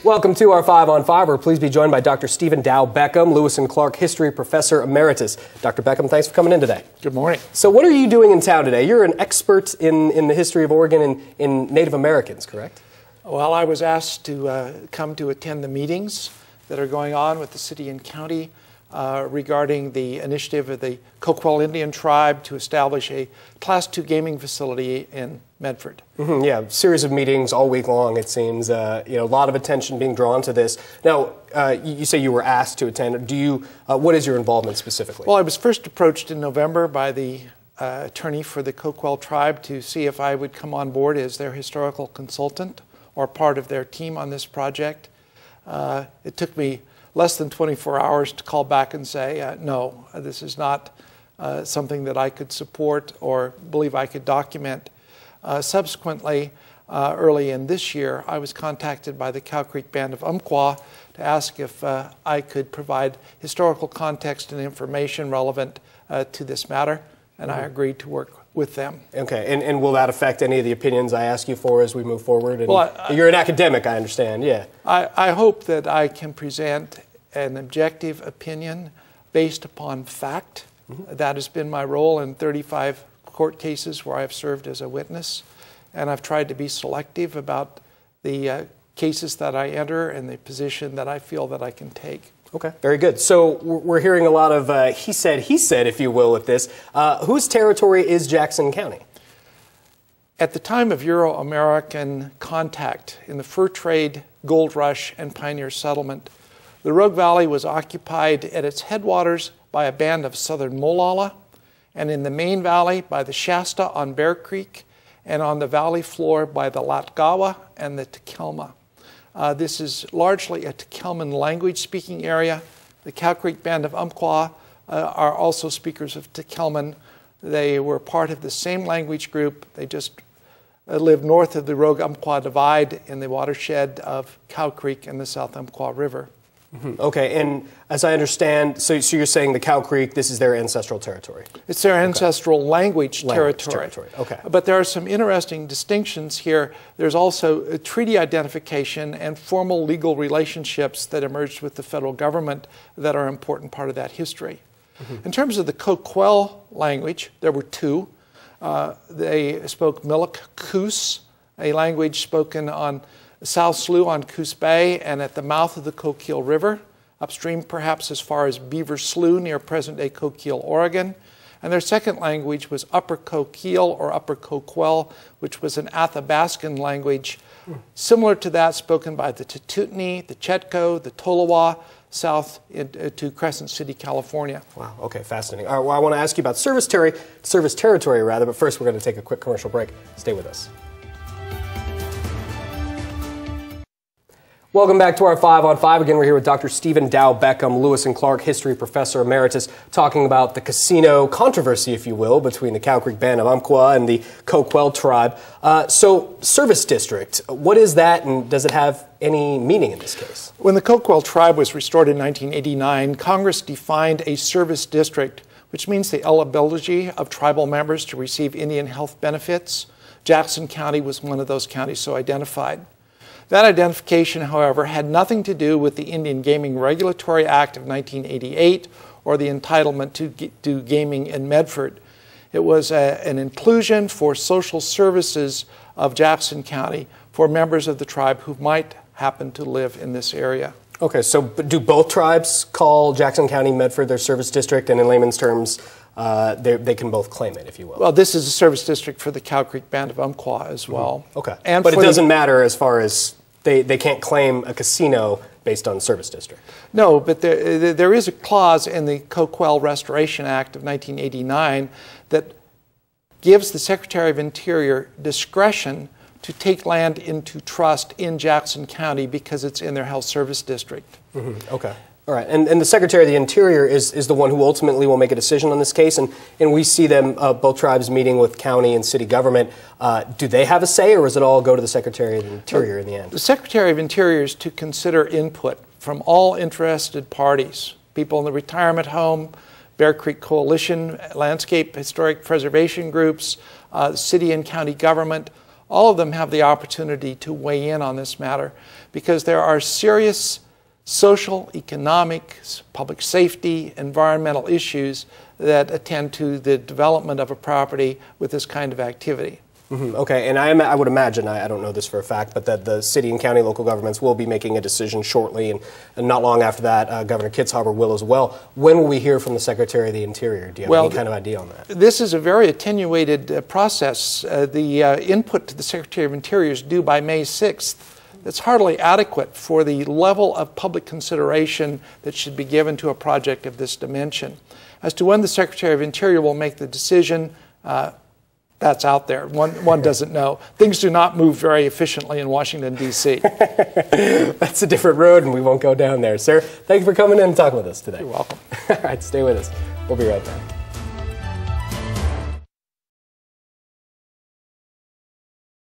Welcome to our 5 on 5. We're pleased to be joined by Dr. Stephen Dow Beckham, Lewis and Clark History Professor Emeritus. Dr. Beckham, thanks for coming in today. Good morning. So what are you doing in town today? You're an expert in the history of Oregon and in Native Americans, correct? Well, I was asked to come to attend the meetings that are going on with the city and county regarding the initiative of the Coquille Indian tribe to establish a Class II gaming facility in Medford. Yeah, series of meetings all week long, it seems. A lot of attention being drawn to this. Now, you say you were asked to attend. What is your involvement specifically? Well, I was first approached in November by the attorney for the Coquille tribe to see if I would come on board as their historical consultant or part of their team on this project. It took me less than 24 hours to call back and say, no, this is not something that I could support or believe I could document. Subsequently, early in this year, I was contacted by the Cow Creek Band of Umpqua to ask if I could provide historical context and information relevant to this matter, and I agreed to work with them. Okay, and will that affect any of the opinions I ask you for as we move forward? And well, you're an academic, I understand, yeah. I hope that I can present an objective opinion based upon fact. That has been my role in 35 court cases where I've served as a witness, and I've tried to be selective about the cases that I enter and the position that I feel that I can take. Okay, very good. So we're hearing a lot of he said, if you will, with this. Whose territory is Jackson County? At the time of Euro-American contact in the fur trade, gold rush, and pioneer settlement, the Rogue Valley was occupied at its headwaters by a band of southern Molala, and in the main valley by the Shasta on Bear Creek, and on the valley floor by the Latgawa and the Takelma. This is largely a Takelman language-speaking area. The Cow Creek Band of Umpqua are also speakers of Takelman. They were part of the same language group. They just lived north of the Rogue Umpqua Divide in the watershed of Cow Creek and the South Umpqua River. Okay, and as I understand, so you're saying the Cow Creek, this is their ancestral territory? It's their ancestral language territory. Okay. But there are some interesting distinctions here. There's also a treaty identification and formal legal relationships that emerged with the federal government that are an important part of that history. In terms of the Coquille language, there were two. They spoke Milik Coos, a language spoken on South Slough on Coos Bay and at the mouth of the Coquille River, upstream perhaps as far as Beaver Slough near present-day Coquille, Oregon. And their second language was Upper Coquille or Upper Coquille, which was an Athabascan language similar to that spoken by the Tututni, the Chetco, the Tolowa, south to Crescent City, California. Wow, okay, fascinating. All right, well, I want to ask you about service territory, but first we're going to take a quick commercial break. Stay with us. Welcome back to our 5 on 5. Again, we're here with Dr. Stephen Dow Beckham, Lewis and Clark History Professor Emeritus, talking about the casino controversy, if you will, between the Cow Creek Band of Umpqua and the Coquille tribe. So, service district, what is that, and does it have any meaning in this case? When the Coquille tribe was restored in 1989, Congress defined a service district, which means the eligibility of tribal members to receive Indian health benefits. Jackson County was one of those counties so identified. That identification, however, had nothing to do with the Indian Gaming Regulatory Act of 1988 or the entitlement to do gaming in Medford. It was an inclusion for social services of Jackson County for members of the tribe who might happen to live in this area. Okay, so do both tribes call Jackson County Medford their service district, and in layman's terms, they can both claim it, if you will? Well, this is a service district for the Cow Creek Band of Umpqua as well. Okay, and but it doesn't matter as far as they can't claim a casino based on service district. No, but there is a clause in the Coquille Restoration Act of 1989 that gives the Secretary of Interior discretion to take land into trust in Jackson County because it's in their health service district. Okay. All right, and the Secretary of the Interior is the one who ultimately will make a decision on this case, and we see them, both tribes meeting with county and city government. Do they have a say, or does it all go to the Secretary of the Interior in the end? The Secretary of Interior is to consider input from all interested parties, people in the retirement home, Bear Creek Coalition, landscape historic preservation groups, city and county government. all of them have the opportunity to weigh in on this matter, because there are serious social, economic, public safety, environmental issues that attend to the development of a property with this kind of activity. Okay, and I would imagine, I don't know this for a fact, but that the city and county local governments will be making a decision shortly, and not long after that, Governor Kitzhaber will as well. When will we hear from the Secretary of the Interior? Do you have any kind of idea on that? This is a very attenuated process. The input to the Secretary of Interior is due by May 6th. That's hardly adequate for the level of public consideration that should be given to a project of this dimension. As to when the Secretary of Interior will make the decision, that's out there. One doesn't know. Things do not move very efficiently in Washington, D.C. That's a different road, and we won't go down there. Sir, thank you for coming in and talking with us today. You're welcome. All right, stay with us. We'll be right back.